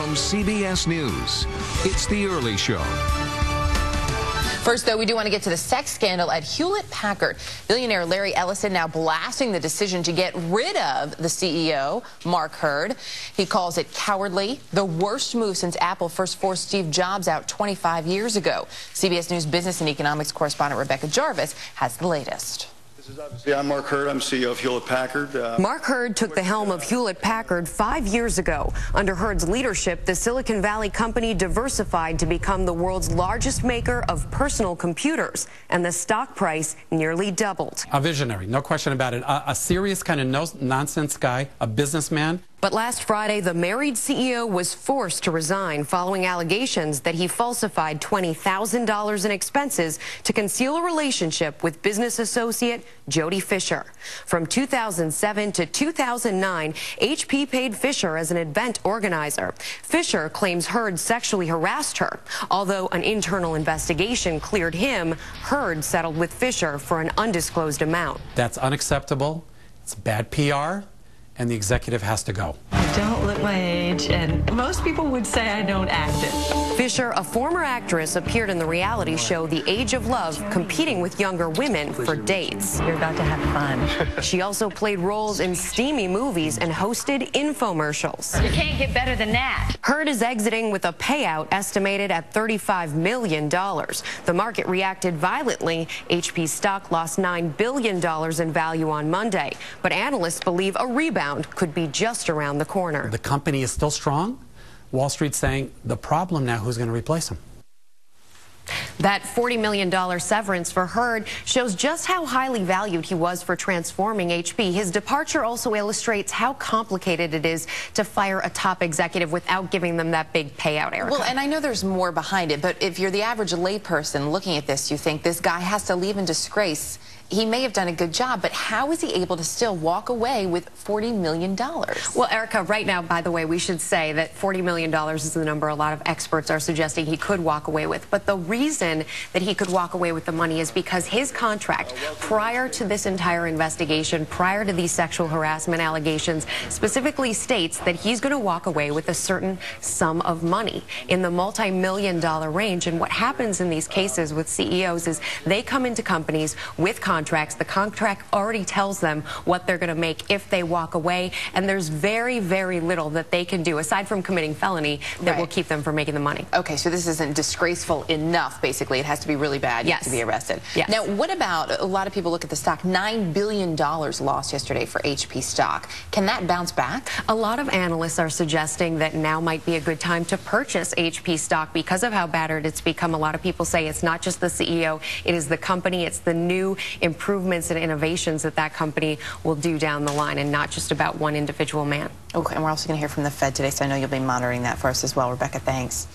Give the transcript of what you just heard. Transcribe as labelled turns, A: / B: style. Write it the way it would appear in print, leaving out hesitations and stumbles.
A: From CBS News, it's The Early Show.
B: First, though, we do want to get to the sex scandal at Hewlett-Packard. Billionaire Larry Ellison now blasting the decision to get rid of the CEO, Mark Hurd. He calls it cowardly, the worst move since Apple first forced Steve Jobs out 25 years ago. CBS News business and economics correspondent Rebecca Jarvis has the latest.
C: I'm Mark Hurd. I'm CEO of Hewlett-Packard.
D: Mark Hurd took the helm of Hewlett-Packard 5 years ago. Under Hurd's leadership, the Silicon Valley company diversified to become the world's largest maker of personal computers, and the stock price nearly doubled.
E: A visionary, no question about it. A serious kind of no-nonsense guy, a businessman.
D: But last Friday, the married CEO was forced to resign following allegations that he falsified $20,000 in expenses to conceal a relationship with business associate Jody Fisher. From 2007 to 2009, HP paid Fisher as an event organizer. Fisher claims Hurd sexually harassed her. Although an internal investigation cleared him, Hurd settled with Fisher for an undisclosed amount.
E: That's unacceptable. It's bad PR. And the executive has to go.
F: I don't look my age, and most people would say I don't act it.
D: Fisher, a former actress, appeared in the reality show The Age of Love, competing with younger women for dates.
F: You're about to have fun.
D: She also played roles in steamy movies and hosted infomercials.
F: You can't get better than that.
D: Hurd is exiting with a payout estimated at $35 million. The market reacted violently. HP stock lost $9 billion in value on Monday, but analysts believe a rebound could be just around the corner.
E: The company is still strong. Wall Street's saying the problem now, who's going to replace him?
D: That $40 million severance for Hurd shows just how highly valued he was for transforming HP. His departure also illustrates how complicated it is to fire a top executive without giving them that big payout, Erica.
B: Well, and I know there's more behind it, but if you're the average layperson looking at this, you think this guy has to leave in disgrace. He may have done a good job, but how is he able to still walk away with $40 million?
D: Well, Erica, right now, by the way, we should say that $40 million is the number a lot of experts are suggesting he could walk away with. But the reason that he could walk away with the money is because his contract, prior to this entire investigation, prior to these sexual harassment allegations, specifically states that he's going to walk away with a certain sum of money in the multi-million-dollar range. And what happens in these cases with CEOs is they come into companies with contracts. The contract already tells them what they're going to make if they walk away, and there's very, very little that they can do, aside from committing felony, that will keep them from making the money.
B: Okay, so this isn't disgraceful enough, basically. It has to be really bad. You have to be arrested.
D: Yes.
B: Now, what about, a lot of people look at the stock, $9 billion lost yesterday for HP stock. Can that bounce back?
D: A lot of analysts are suggesting that now might be a good time to purchase HP stock because of how battered it's become. A lot of people say it's not just the CEO, it is the company, it's the new improvements and innovations that that company will do down the line, and not just about one individual man.
B: Okay, and we're also going to hear from the Fed today, so I know you'll be monitoring that for us as well. Rebecca, thanks.